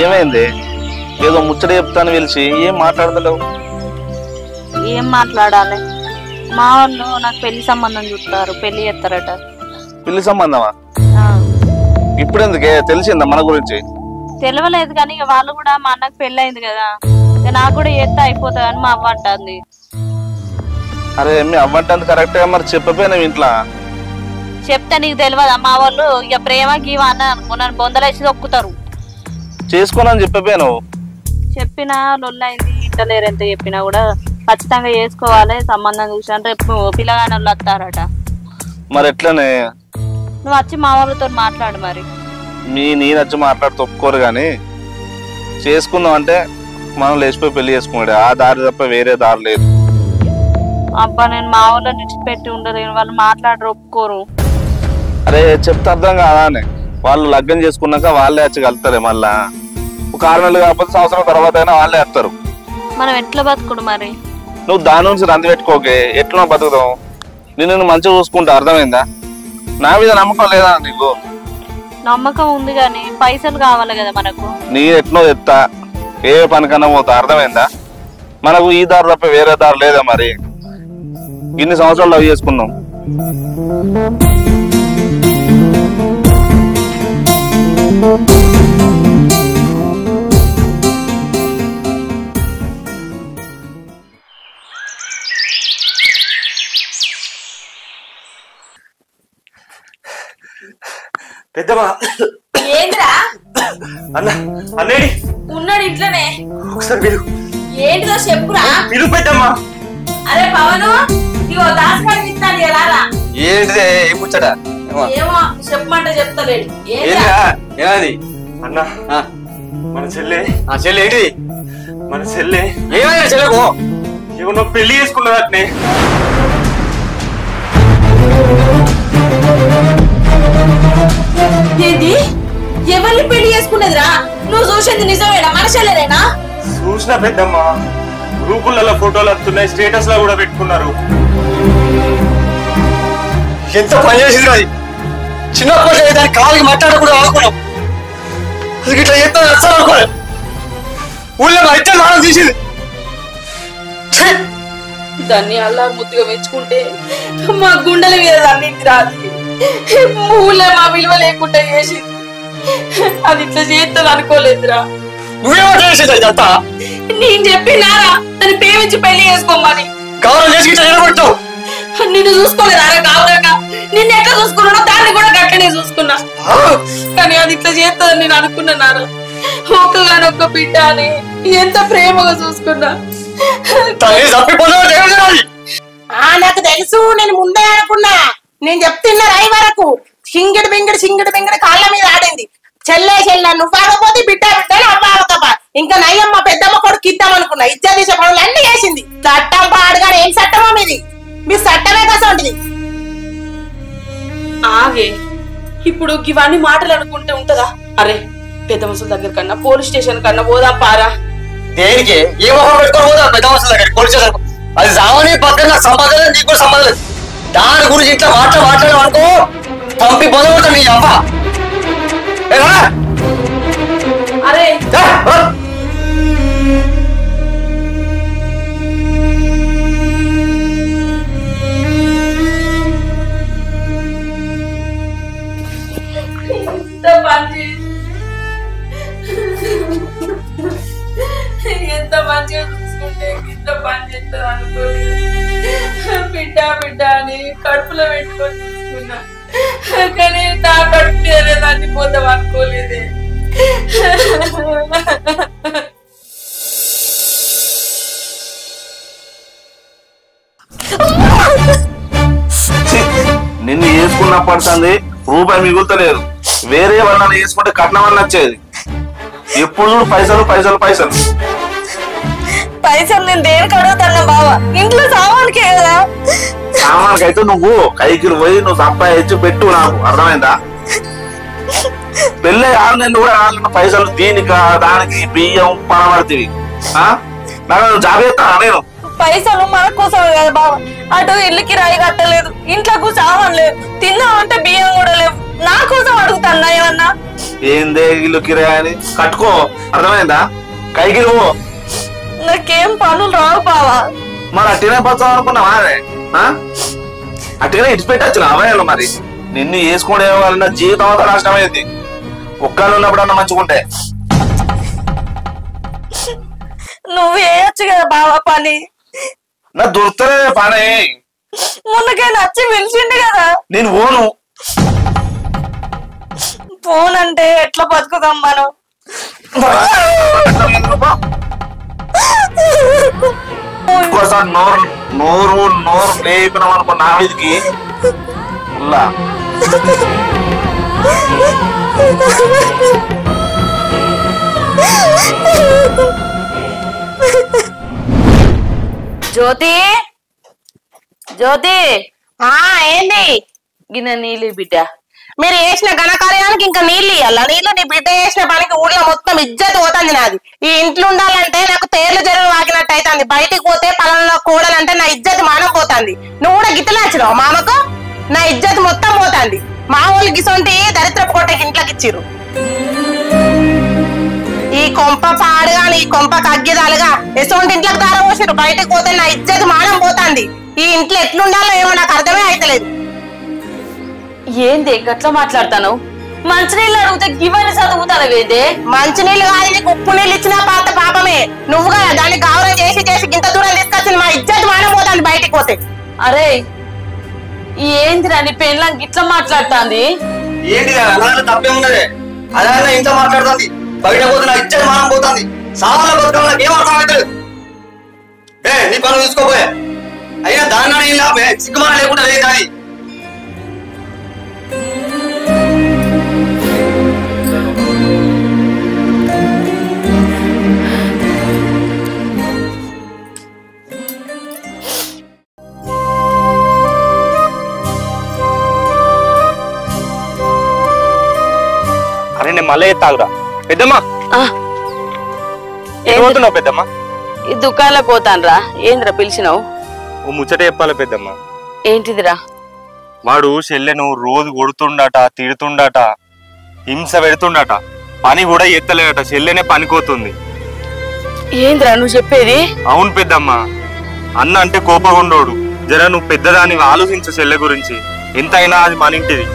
ఏమైంది? ఏదో ముచ్చట చెప్తాను పిలిచి ఏం మాట్లాడతలేవు? ఏం మాట్లాడాలి? మా వాళ్ళు నాకు పెళ్లి సంబంధం చూస్తారు, పెళ్లి చేస్తారట. పెళ్లి సంబంధమా? ఇప్పుడు ఎందుకే? తెలిసిందా మన గురించి? తెలియలేదు కానీ ఇక వాళ్ళు కూడా మా అన్నకు పెళ్లి అయింది కదా, నాకు కూడా చేస్తే అయిపోతుంది అని మా అవ్వ అంటుంది. అరే మీ అవ్వంటుంది కరెక్ట్గా, మరి చెప్పపోయినావు ఇంట్లో? చెప్తే నీకు తెలియదా? మా వాళ్ళు ఇక ప్రేమ గీవ అన్న అనుకో నన్ను బొందలేసి దొక్కుతారు. చేసుకోనని చెప్పపోయినావు? చెప్పినా లొల్లైంది, ఇంటలేరు. ఎంత చెప్పినా కూడా ఖచ్చితంగా చేసుకోవాలి, సంబంధం చూసాను, రేపు పిల్లగాని వాళ్ళు వస్తారట. మరి ఎట్లనే? నువ్వు వచ్చి మా వాళ్ళతో మాట్లాడు. మరి నేను వచ్చి మాట్లాడి తొప్పుకోరు కానీ చేసుకుందాం అంటే మనం లేచిపోయి పెళ్లి చేసుకున్నాడు. ఆ దారి తప్ప వేరే దారి లేదు. అబ్బా నేను మా వాళ్ళని విడిచిపెట్టి ఉండలేను, వాళ్ళు మాట్లాడరు, ఒప్పుకోరు. అరే చెప్తే అర్థం కాదా అని? వాళ్ళు లగ్నం చేసుకున్నాక వాళ్ళే వచ్చి కలుతారే, మళ్ళా ఒక 6 నెలలు కాకపోతే సంవత్సరం తర్వాత అయినా వాళ్ళే వస్తారు. మనం ఎట్లా బతుకుడు మరి? నువ్వు దాని నుంచి రంది పెట్టుకోకే, ఎట్లా బతుకుతావు? నేను మంచిగా చూసుకుంటా, అర్థమైందా? నా మీద నమ్మకం లేదా నీకు? నమ్మకం ఉంది కానీ పైసలు కావాలి కదా మనకు. నీ ఎట్నో చెప్తా, ఏ పనికన్నా పోతా, అర్థమైందా? మనకు ఈ దారి తప్ప వేరే దారి లేదా? మరి ఇన్ని సంవత్సరాలు లవ్ చేసుకున్నాం. పెద్దమ్మా ఏంద్రా అన్న అన్నేడి ఉన్నాడు ఇంట్లోనే. ఒకసారి పిలు. ఏంటిదో చెప్పురా. పిలు పెద్దమ్మా. అరే పవను, ఇగో దాసకాడికి ఇస్తాను కదా. ఏంటిదే ఏం ముచ్చట? ఏమో చెప్పమంటే చెప్తలేడు. ఏది అన్న మన చెల్లె ఏంటిది? మన చెల్లె ఏమైనా చెల్లెకు ఏమన్నా పెళ్లి చేసుకున్నది అట్నే. ఏంది? ఎవరిని పెళ్లి చేసుకున్నదిరా? నువ్వు చూసింది నిజమేనా? మన చెల్లెనేనా? చూసిన పెద్దమ్మా, గ్రూపులలో ఫోటోలు వస్తున్నాయి, స్టేటస్ లో కూడా పెట్టుకున్నారు. ఎంత పని చేసింది అది. చిన్నప్పటి దాని కాలికి మాట్లాడకుండా ఆడుకున్నాం. అది ఇట్లా ఎంత నచ్చాలి అనుకోలేదు. ఊళ్ళో అయితే నాన్న తీసింది. దాన్ని అల్లా ముద్దుగా మెచ్చుకుంటే మా గుండెల మీద అన్నింటి రాదు. ఊళ్ళో మా విలువ లేకుండా చేసింది. అది ఇట్లా చేస్తుంది అనుకోలేదురా. నువ్వేమో చేసేది అదంతా? నేను చెప్పినారా దాన్ని ప్రేమించి పెళ్లి చేసుకోమని? గౌరవం చేసి ఇట్లా నిలబడతావు. నిన్ను చూసుకోలేదా గౌరవంగా? నిన్ను ఎట్లా చూసుకున్నానో దాన్ని కూడా గట్లనే చూసుకున్నా. కానీ అది ఇట్లా చేస్తుందని నేను అనుకున్నారా? ఒక్కగానొక్క బిడ్డ అని ఎంత ప్రేమగా చూసుకున్నా. నాకు తెలుసు, నేను ముందే అనుకున్నా. నేను చెప్తున్నా రాయి వరకు సింగిడి బింగిడి కాళ్ళ మీద ఆడింది. చెల్లె నువ్వు ఆడకపోతే బిడ్డ అవ్వ ఇంకా నయ్యమ్మ పెద్దమ్మ కొడుకు ఇద్దాం అనుకున్నా. ఇచ్చా తీసే పనులు అన్ని చేసింది. చట్టం పాడుగాడు. ఏం చట్టమా మీది? మీ చట్టమే కస ఉంటుంది. ఆగే ఇప్పుడు ఇవన్నీ మాటలు అనుకుంటే ఉంటదా? అరే పెద్ద మనుషుల దగ్గర కన్నా పోలీస్ స్టేషన్ కన్నా పోదాం పారా. దేనికి? ఏ మొహం పెట్టుకొని పోదా పెద్ద మనుషుల దగ్గర? పోలీస్ స్టేషన్ అది సామాన్య పక్కన సంపాదన, నీకు కూడా సంపాదన. దాని గురించి ఇట్లా మాట్లాడడం అనుకో, పంపి పొందబడతా నీ అమ్మ. అరే ఎంత మంచిగా చూసుకుంటే ఇంత పని చేస్తుంది అనుకోలేదు. బిడ్డ అని కడుపులో పెట్టుకొని చూసుకున్నా, కానీ నా కడుపు మీద దాన్ని పోతాం అనుకోలేదే. నిన్ను వేసుకున్న పడుతుంది, రూపాయి మిగులుతలేదు. వేరే వాళ్ళని వేసుకుంటే కట్నం వల్ల వచ్చేది. ఎప్పుడు పైసలు పైసలు పైసలు పైసలు నేను దేనికి అడుగుతాను బావా? ఇంట్లో సామాన్కే కదా. సామాన్కైతే నువ్వు కైకి పోయి నువ్వు సంపాదించి పెట్టు, నాకు అర్థమైందా? పెళ్ళి 6 నెలలు కూడా రాలిన పైసలు దీనికి దానికి బియ్యం పడబడుతుంది. నాకు జాగ్రత్త. నేను పైసలు మన కోసమే కదా బావ. అటు ఇల్లుకి రాయి కట్టలేదు, ఇంట్లోకి సామాన్ లేదు, తిన్నామంటే బియ్యం కూడా లేవు. నా కోసం అడుగుతాను ఏమన్నా? ఏందే ఇల్లు కిరాయి అని కట్టుకో, అర్థమైందా? కైకి నువ్వు నాకేం పనులు రావు బావా. మరి అట్టినే పచ్చాం అనుకున్నావా? అట్టినే ఇడిచిపెట్టచ్చు అమ్మాయిలు. మరి నిన్ను వేసుకుంటే వాళ్ళ జీవితం అంతా నాశనమైంది. ఒక్కళ్ళు ఉన్నప్పుడన్నా మంచుకుంటే. నువ్వు వేయచ్చు కదా బావా పని. నా దొరుకుతలే పని. మొన్నకే నచ్చి పిలిచిండు కదా. నేను పోను. ఫోన్ అంటే ఎట్లా బతుకుదాం మనం? ఇంకోసారి నోరు నోరు నోరు లేపినాం అనుకో నా మీదకి. జ్యోతి జ్యోతి ఏంది గిన్నె నీళ్ళు బిడ్డ. మీరు చేసిన ఘనకార్యానికి ఇంకా నీళ్ళు ఇయ్యాల? నీళ్ళు నీ బిడ్డ చేసిన పనికి ఊళ్ళో మొత్తం ఇజ్జత్ పోతుంది నాది. ఈ ఇంట్లో ఉండాలంటే నాకు తేర్లు జరుగు వాకినట్టు అవుతుంది. బయటికి పోతే పొలంలో కూడాలంటే నా ఇజ్జత్ మానం పోతుంది. నువ్వు కూడా గిట్టలాచ్చినావు మామకు. నా ఇజ్జత్ మొత్తం పోతుంది. మా వాళ్ళు గిసొంటి దరిద్రపు కొట్టకి ఇంట్లోకి ఇచ్చిర్రు. ఈ కొంప పాడుగా నీ కొంప కగ్గిదాలుగా ఎసొంటి ఇంట్లోకి దార పోసిరు. బయటకు పోతే నా ఇజ్జత్ మానం పోతుంది. ఈ ఇంట్లో ఎట్లుండాలో ఏమో నాకు అర్థమే అయితలేదు. ఏంది గట్లా మాట్లాడతాను? మంచినీళ్ళు అడిగితే గివని చదువుతానవేదే? మంచినీళ్ళు కాదు, నీకు ఉప్పు నీళ్ళు ఇచ్చినా పాత పాపమే. నువ్వు కదా దాన్ని గౌరవం చేసి చేసి ఇంత దూరం తీసుకొచ్చింది. మా ఇజ్జత్ మానం పోతుంది బయటికి పోతే. అరే ఏందిరా నీ పెళ్ళం గిట్లా మాట్లాడుతాంది? ఏంటి తప్పేమున్నదే? అదే ఇంత మాట్లాడుతుంది. బయట పోతే నా ఇజ్జత్ మానం పోతుంది. సామాన్య బతుకం నాకు ఏం అర్థం అవుతుంది? నీ పనులు తీసుకోపోయే. అయినా దాన్ని సిగ్గుమానం లేకుండా లేదు. కానీ అరే నేను మళ్ళీ తాగురా పెద్దమ్మా. ఏమవుతున్నావు పెద్దమ్మా? ఈ దుకాణంలోకి పోతాన్రా. ఏందిరా పిలిచినావు? ఓ ముచ్చట చెప్పాలి పెద్దమ్మా. ఏంటిదిరా? వాడు చెల్లెను రోజు కొడుతుండట, తిడుతుండట, హింస పెడుతుండట, పని కూడా ఎత్తలేదట. చెల్లెనే పనికోతుంది. ఏందిరా నువ్వు చెప్పేది? అవును పెద్దమ్మా. అన్న అంటే కోపగుండోడు. జర నువ్వు పెద్దదాన్ని ఆలోచించు. చెల్లె గురించి ఎంతైనా అది మన ఇంటిది.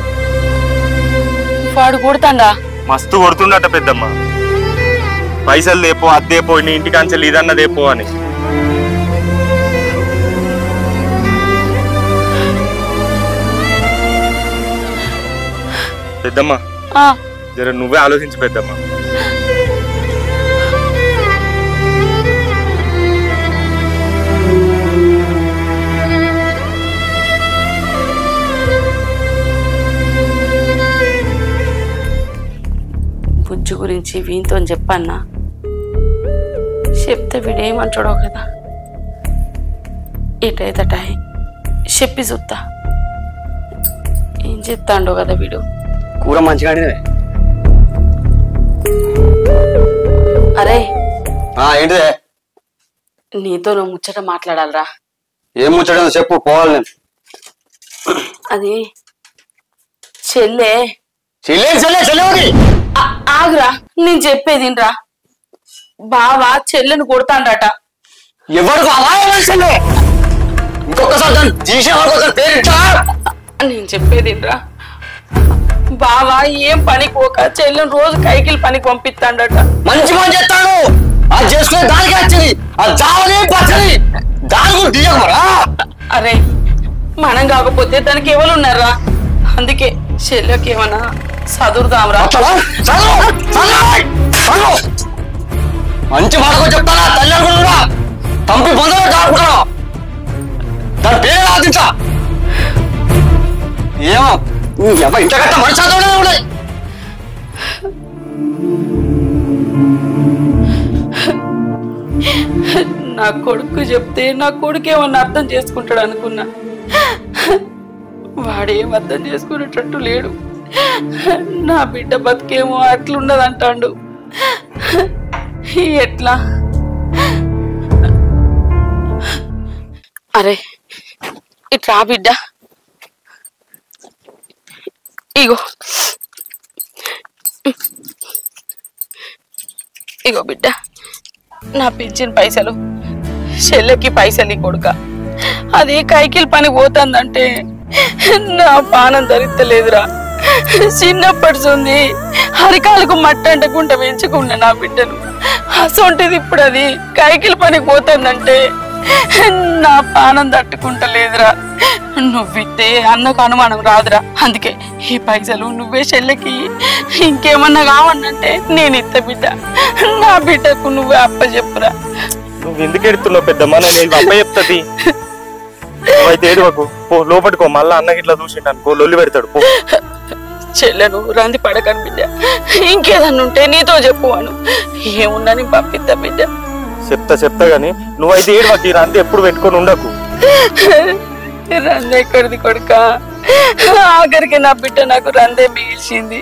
వాడు కొడుతాండా? మస్తు కొడుతుండట పెద్దమ్మ. పైసలు దేపో, అద్దేపో, నీ ఇంటికి అంచెలు ఇదన్న దేపో అని. పెద్దమ్మ జర నువ్వే ఆలోచించు పెద్దమ్మ. బుజ్జు గురించి వీంతో చెప్పన్నా? చెప్తే వీడేమంటాడో కదా. ఇటైతట చెప్పి చూస్తా. ఏం చెప్తాండో కదా వీడు. కూర మంచిగా అరే ఏంటిదే? నీతో నువ్వు ముచ్చట మాట్లాడాలరా. ఏం ముచ్చట చెప్పు, పోవాలి నేను. అది చెల్లె. ఆగురా, నేను చెప్పేదిరా. బావా చెల్లెను కొడతాండట. ఎవరు చెల్లె? ఇంకొకసారి నేను చెప్పేదిరా. బావా ఏం పనికి పోక చెల్లెను రోజు కైకిలు పనికి పంపిస్తాడట. మంచి పని చేస్తాడు. అది చేసుకునే దానికి వచ్చింది. అరే మనం కాకపోతే దానికి ఎవరు ఉన్నారా? అందుకే చెల్లెకి ఏమన్నా చదువుదాంరా. మంచి మాటకు చెప్తానా? తల్లి కూడా పంపి పొందలు దాడుకుంటాను. దాని పేరు ఆదించా. ఏమో ఇంత కట్ట మనిషి ఉన్నాయి. నా కొడుకు చెప్తే నా కొడుకు ఏమన్నా అర్థం చేసుకుంటాడు అనుకున్నా. వాడేం అర్థం చేసుకునేటట్టు లేడు. నా బిడ్డ బతికేమో అట్లుండదంటాడు. ఎట్లా? అరే ఇట్లా బిడ్డ, ఇగో ఇగో బిడ్డ నా పింఛన్ పైసలు చెల్లెకి పైసలు కొడుక అది కైకిల్ పని పోతుందంటే నా పానం ధరిస్తలేదురా. చిన్నప్పటి ఉంది అరికాలకు మట్టి అంటకుండా పెంచుకున్నా నా బిడ్డను. అసొంటిది ఇప్పుడు అది కైకిల్ పనికి పోతుందంటే నా పానం తట్టుకుంటలేదురా. నువ్వితే అన్నకు అనుమానం రాదురా. అందుకే ఈ పైసలు నువ్వే చెల్లెకి ఇంకేమన్నా కావన్నంటే నేను ఇత్త బిడ్డ. నా బిడ్డకు నువ్వే అప్ప చెప్పురా. నువ్వు ఎందుకు ఎడుతున్నావు పెద్దమ్మ? నేను అప్ప చెప్తాది. నువ్వైతే ఏడువకు, పో లోపలికో. మళ్ళా అన్నకి ఇట్లా చూసిండు అనుకో లొల్లి పెడతాడు. పో చెల్లెను రంది పడకను బిడ్డ. ఇంకేదన్నా ఉంటే నీతో చెప్పు అను. ఏమున్నా నీ పంపిద్దా బిడ్డ. చెప్తా గాని నువ్వైతే ఏడువకు. ఈ రంది ఎప్పుడు పెట్టుకొని ఉండకు. రంది ఎక్కడిది కొడుక? ఆఖరికి నా బిడ్డ నాకు రందే మిగిల్చింది.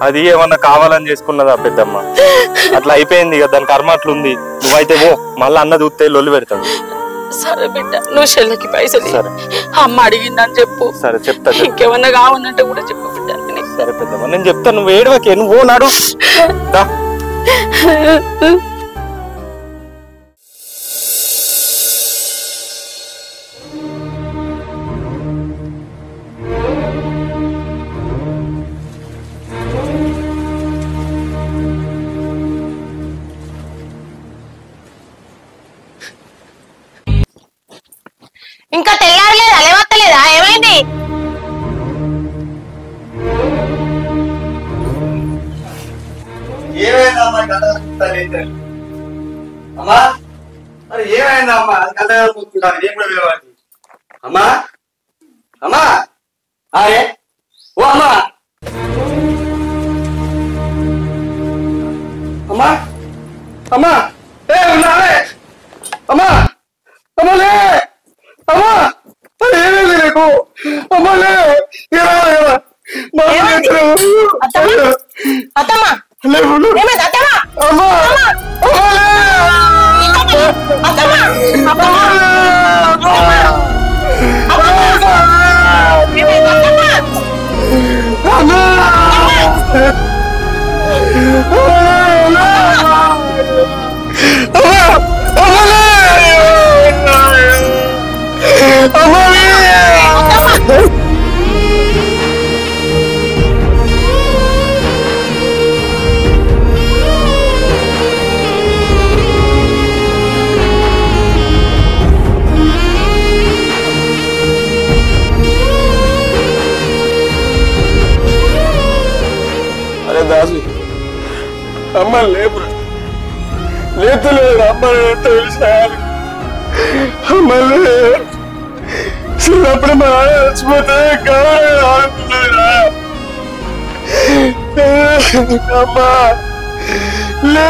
అది ఏమన్నా కావాలని చేసుకున్నదా పెద్దమ్మ? అట్లా అయిపోయింది కదా, దాని కర్మ అట్లుంది. నువ్వైతే పో, మళ్ళా అన్న చూస్తే లొల్లి పెడతాడు. సరే బిడ్డ, నువ్వు చెల్లెకి పైసలు సరే. అమ్మ అడిగిందని చెప్పు. సరే చెప్తా. ఇంకేమన్నా కావాలంటే కూడా చెప్పు బిడ్డ. సరే పెద్దమ్మ, నేను చెప్తాను. నువ్వు ఏడవకే, నువ్వు నాడు. ఇంకా తెల్లారలేదా? లేవత్తలేదా? ఏమైంది? ఏమైందమ్మా? అమ్మా మరి ఏమైందమ్మా? గంటలు కూర్చుంటాను. ఏం కూడా పిలవాలి అమ్మా. అమ్మా అరే ఓ అమ్మా. అమ్మా అమ్మా ఏ ఉన్నావే? అమ్మా అమ్మలే అమ్మా. ఏమైంది నీకు? అమ్మలే అత్తమ్మా ఏమైంది? అత్తమ్మా అమ్మా దాసు అమ్మ లేపురా. లేపులేదు అమ్మని ఎంత పిలిచాలి. అమ్మలే చిన్నప్పుడు మా నాన్న చచ్చిపోతే ఆడుతున్నదిరా. అమ్మా లే,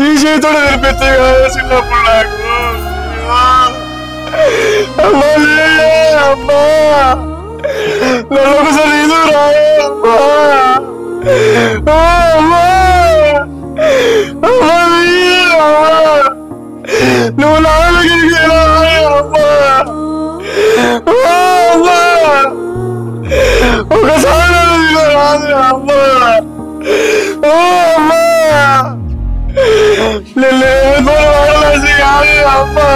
ఈ చేతితో తెలిపితే కాదు చిన్నప్పుడు నాకు. అమ్మలే అమ్మా, నన్ను ఒకసారి ఇది రాయే అమ్మా. అమ్మా నువ్వు నా దగ్గరికి అమ్మా. ఒకసారి రాదు అమ్మా. అమ్మా నేను వాడాల్సి కాదు అమ్మా.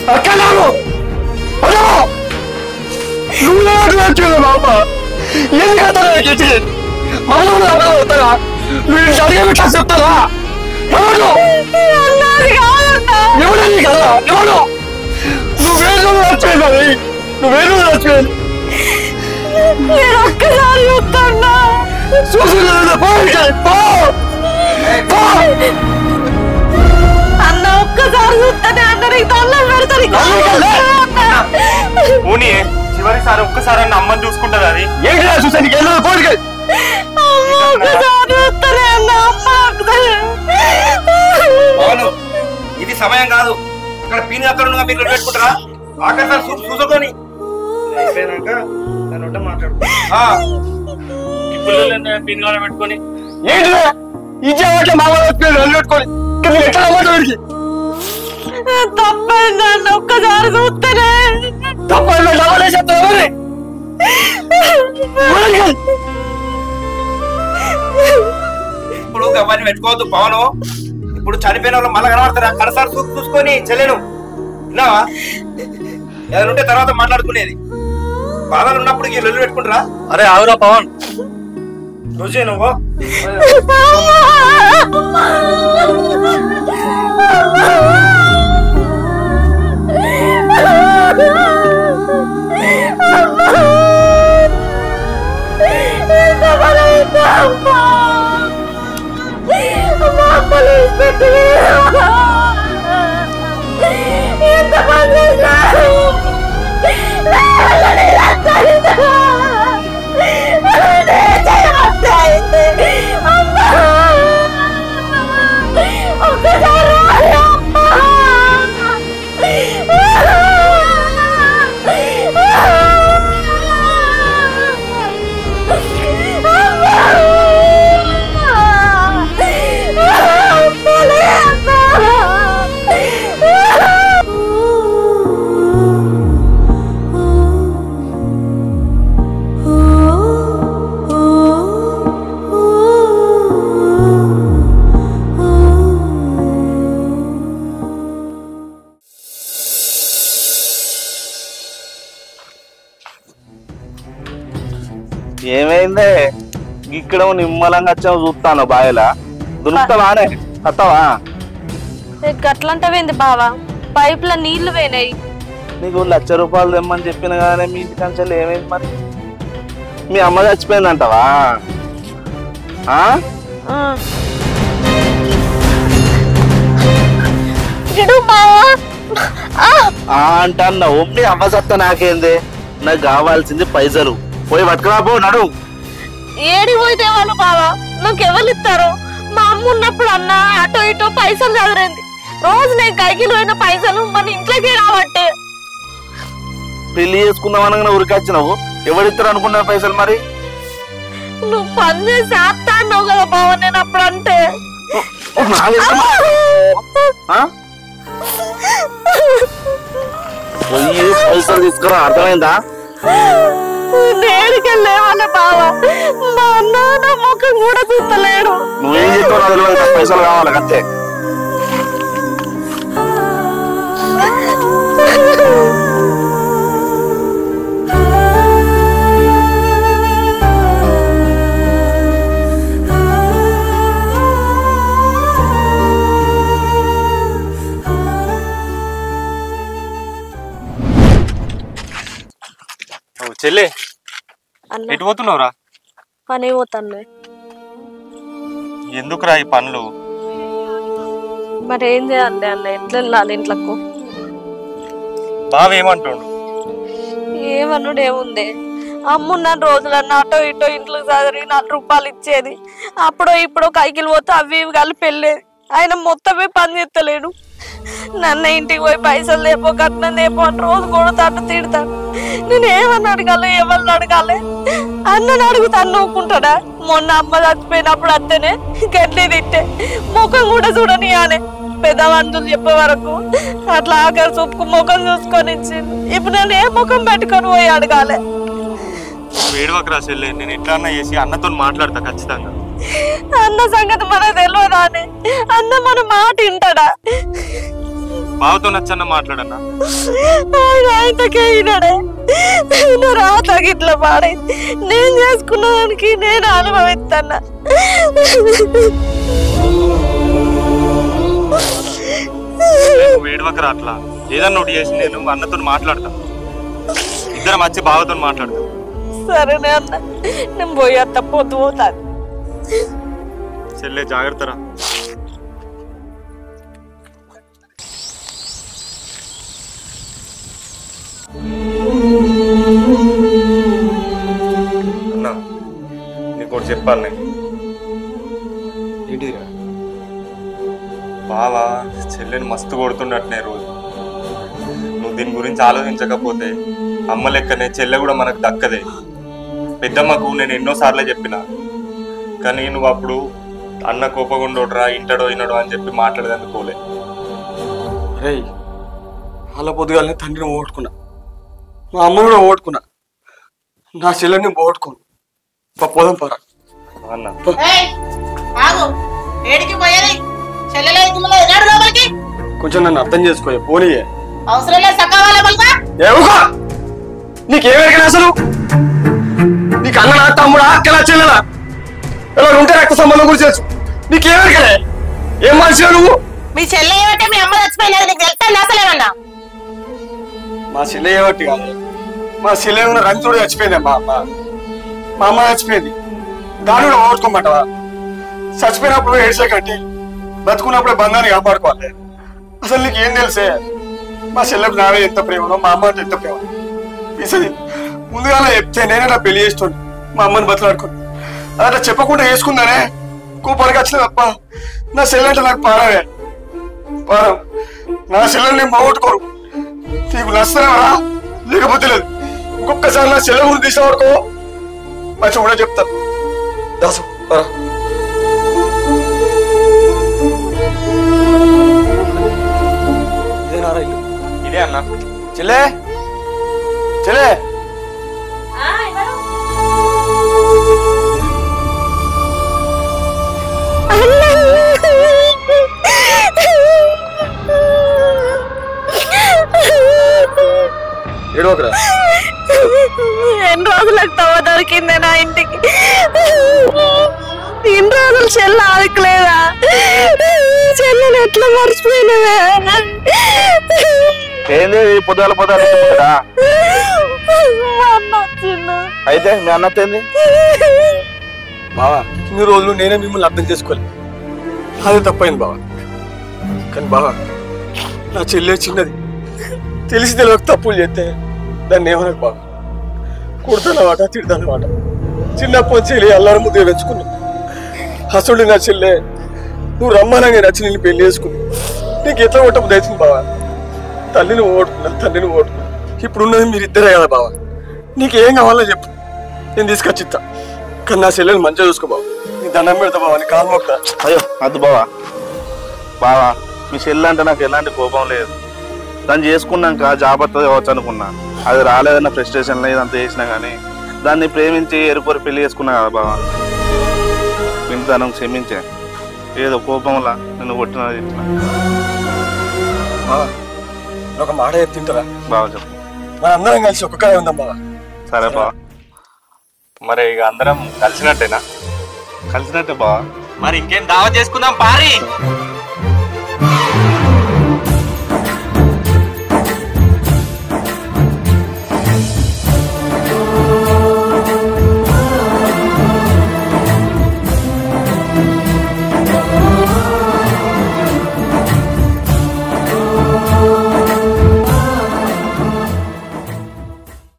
అక్కలాను నువ్వు బాబా ఎందుకంటే అవుతారా? మీరు అడిగే పెట్టా చెప్తారా? ఎవరు ఎవడని కదా? ఎవరు నువ్వేదో వచ్చేది, నువ్వేదో వచ్చేది. ఒక్కసారి చూస్తున్నా అన్న. ఒక్కసారి చూస్తానే అన్న తల్లం పెడతారు. చివరిసారి ఒక్కసారి అన్న అమ్మని చూసుకుంటది. అది ఏంటి చూసా నీకు వెళ్ళదు పోటీ. ఇది సమయం కాదు. అక్కడ పీని అక్కడ మీరు పెట్టుకుంటారా? ఆఖరి చూసుకొని అయిపోయినాక దాని ఉంటే మాట్లాడు. పిన్ పెట్టుకొని ఏంటి ఇచ్చే మా పెట్టుకొని ఎట్లా వీడికి తప్పైందండి ఒక్కసారి చూస్తేనే తప్పైంది డబ్బులే చెప్తాను. ఇప్పుడు అవన్నీ పెట్టుకోవద్దు పవను. ఇప్పుడు చనిపోయిన వాళ్ళు మళ్ళీ కనబడతారా? కనసారి చూసుకొని చెల్లెను విన్నావా? ఏదైనా ఉంటే తర్వాత మాట్లాడుకునేది. బాధలు ఉన్నప్పుడు ఈ లొల్లు పెట్టుకుంటారా? అరే ఆవురా పవన్, రోజే నువ్వు ఏమైందే? ఇక్కడ నిమ్మలంగా వచ్చావు చూస్తాను. బాయలా దునుకుతావానే వస్తావా? గట్లంటవేంది బావా? పైప్ లో నీళ్లు పోయినాయి. నీకు ₹1,00,000 తెమ్మని చెప్పిన కానీ మీ ఇంటి కంచెలు ఏమైంది మరి? మీ అమ్మ చచ్చిపోయిందంటావా? అంటున్నావు. మీ అమ్మ సత్తా నాకేంది? నాకు కావాల్సింది పైసలు. పోయి పట్టుకురాబో నడు. ఏడి పోయితే వాళ్ళు బావా? నాకు ఎవరు ఇస్తారు? మా అమ్మ ఉన్నప్పుడు అన్న అటో ఇటో పైసలు చదివింది. రోజు నేను కైకిలు పోయిన పైసలు మన ఇంట్లోకి రావట్టే. పెళ్లి చేసుకుందాం అనగానే ఉరికొచ్చినావు. ఎవరిస్తారు అనుకున్నా పైసలు మరి? నువ్వు పని చేసి ఆపుతా అన్నావు కదా బావ. నేను అప్పుడు అంటే పోయి పైసలు తీసుకురా. అర్థమైందా? నేడికెళ్ళేవాళ్ళ బావ. మా అన్న నా ముఖం కూడా చూస్తలేడు. నువ్వేం చెప్తావు? పైసలు కావాలి అంతే. చెల్లె ఎటు పోతున్నావురా? పని పోతాను. ఎందుకురా ఈ పనులు? మరి ఏం చేయాలి అన్న? ఎట్లా వెళ్ళాలి ఇంట్లకు? బావ ఏమంటుండు? ఏమన్నాడు? ఏముంది? అమ్మున్న రోజులన్నా అటో ఇటో ఇంట్లో చదివి ₹4 ఇచ్చేది. అప్పుడో ఇప్పుడో కైకిలు పోతే అవి ఇవి కలిపి వెళ్ళేది. ఆయన మొత్తమే పని చేస్తలేడు. నన్ను ఇంటికి పోయి పైసలు లేపో కట్నం లేపో అని రోజు కొడతాను, తిడతాను. నేను ఏమన్నా అడగాలి? ఎవరిని అడగాలి? అన్నని అడుగుతాను నవ్వుకుంటాడా? మొన్న అమ్మ చచ్చిపోయినప్పుడు అత్తనే గడ్డి తిట్టే ముఖం కూడా చూడని ఆనే పెద్ద మనుషులు చెప్పే వరకు అట్లా ఆఖరి చూపుకు ముఖం చూసుకొని ఇచ్చింది. ఇప్పుడు నేను ఏ ముఖం పెట్టుకొని పోయి అడగాలి? వేడువకరా చెల్లె, నేను ఎట్లా అన్నా చేసి అన్నతో మాట్లాడతా ఖచ్చితంగా. అన్న సంగతి మనకు తెలియదా? అన్న మన మాట వింటాడా? బావతో నచ్చన్న మాట్లాడన్నా. ఆయనకే ఈనాడే నా రాత గిట్ల పాడైంది. నేను చేసుకున్న దానికి నేను అనుభవిస్తాను. వేడువకరా అట్లా. ఏదన్నా ఒకటి చేసి నేను అన్నతో మాట్లాడతా. ఇద్దరం వచ్చి బావతో మాట్లాడతా. సరేనే అన్న, నేను పోయేంత పొద్దు పోతాను. చెల్లె జాగ్రత్తరా. అన్నా నీకు ఒకటి చెప్పాలి. నేను ఏంటిదిరా? బావా చెల్లెని మస్తు కొడుతున్నట్టునే రోజు. నువ్వు దీని గురించి ఆలోచించకపోతే అమ్మ లెక్కనే చెల్లె కూడా మనకు దక్కదే. పెద్దమ్మకు నేను ఎన్నోసార్లు చెప్పిన, కానీ నువ్వు అప్పుడు అన్న కోపగుండోడ్రా ఇంటడో ఇనడో అని చెప్పి మాట్లాడేదాన్ని పోలే. రే అలా పొద్దుగాలని తండ్రిని పోగొట్టుకున్నా, మా అమ్మని కూడా పోగొట్టుకున్నా, నా చెల్లెని పోగొట్టుకోను. పోదాం పారా అన్న. కొంచెం నన్ను అర్థం చేసుకో, పోనీయే. అవసరం లేదు నీకేమెరికనా అసలు? నీకు అన్న తమ్ముడా అక్కలా చెల్లెలా ఎలా ఉంటే రక్త సంబంధం గురించి తెలుసు. నీకేమెరికలే? ఏం మనిషిగా నువ్వు? మీ చెల్లె ఏమంటే మీ అమ్మ చచ్చిపోయినది నీకు తెలుసా? అసలేమన్నా మా చెల్లె ఏమట్టి కాదు, మా చెల్లె ఉన్న రంతుడు చచ్చిపోయింది. మా అమ్మ చచ్చిపోయింది, దాన్ని కూడా ఓడుకోమంటావా? చచ్చిపోయినప్పుడు ఏడ్చే కట్టి బతుకున్నప్పుడే బంధాన్ని కాపాడుకోవాలి. అసలు నీకు ఏం తెలుసే? మా చెల్లెకు నావే ఎంత ప్రేమనో, మా అమ్మ అంటే ఎంత ప్రేమ. ఈసారి ముందుగా చెప్తే నేనే నా పెళ్లి చేస్తుంది, మా అమ్మని బతలాడుకుని. అట్లా చెప్పకుండా వేసుకుందానే కూపరికి వచ్చిన తప్ప నా చెల్లె అంటే నాకు పారవే పారం. నా చెల్లెల్ని పోగొట్టుకోరు. నీకు నష్టమరా? లేకపోతే లేదు. ఇంకొకసారి నా చెల్లె గురించి తీసుకోవడుకో మంచిగా కూడా చెప్తాను. దాసు ఇదేనారా ఇల్లు? ఇదే అన్న. చెల్లె చెల్లె ఏడవకరా. ఎన్ని రోజులకు తవ్వ దొరికిందే నా ఇంటికి? ఇన్ని రోజులు చెల్ల ఆదుకోలేదా? చెల్లెలు ఎట్లా మర్చిపోయినవే? ఏంది పొద్దుల అన్న వచ్చిండు. అయితే మీ అన్న ఏంది బావా? ఇన్ని రోజులు నేనే మిమ్మల్ని అర్థం చేసుకోలేదు, అదే తప్పైంది బావా. కానీ బావా, నా చెల్లె చిన్నది, తెలిసి తెలియక తప్పులు చేస్తే దాన్ని ఏమనకు బావా. కుడతానమాట తిడతానమాట. చిన్నప్పటి చెల్లి అల్లారం ముద్దుగా పెంచుకున్నా. అసలు నా చెల్లె నువ్వు రమ్మనంగా నచ్చి నేను పెళ్లి చేసుకున్నా. నీకు ఎట్లా కొట్టబుద్ధి అవుతుంది బావా? తల్లిని ఓడుకున్నా, తండ్రిని ఓడుకున్నా. ఇప్పుడున్నది మీరిద్దరే కదా బావా. నీకేం కావాలో చెప్పు, నేను తీసుకొచ్చిస్తా. కానీ నా చెల్లెని మంచిగా చూసుకో బావా. నీ దండం పెడతా బావా, నీ కాలు మొక్తా. అయ్యో అద్దు బావా. బావా మీ చెల్లి అంటే నాకు ఎలాంటి కోపం లేదు. దాన్ని చేసుకున్నాక జాగ్రత్తగా కావచ్చు అనుకున్నా. అది రాలేదన్న ఫ్రస్ట్రేషన్లో ఇదంతా చేసినా కానీ దాన్ని ప్రేమించి ఎరుపరి పెళ్లి చేసుకున్నా కదా బావా. వింటాను, క్షమించే. ఏదో కోపంలా నిన్ను కొట్టిన ఒక మాట తింటారా బావా? చెప్పు. మన అందరం కలిసి ఒక్కడే ఉందాం బావా. సరే బావా. మరి ఇక అందరం కలిసినట్టేనా? కలిసినట్టే బావా. మరి ఇంకేం దావా చేసుకుందాం పారి.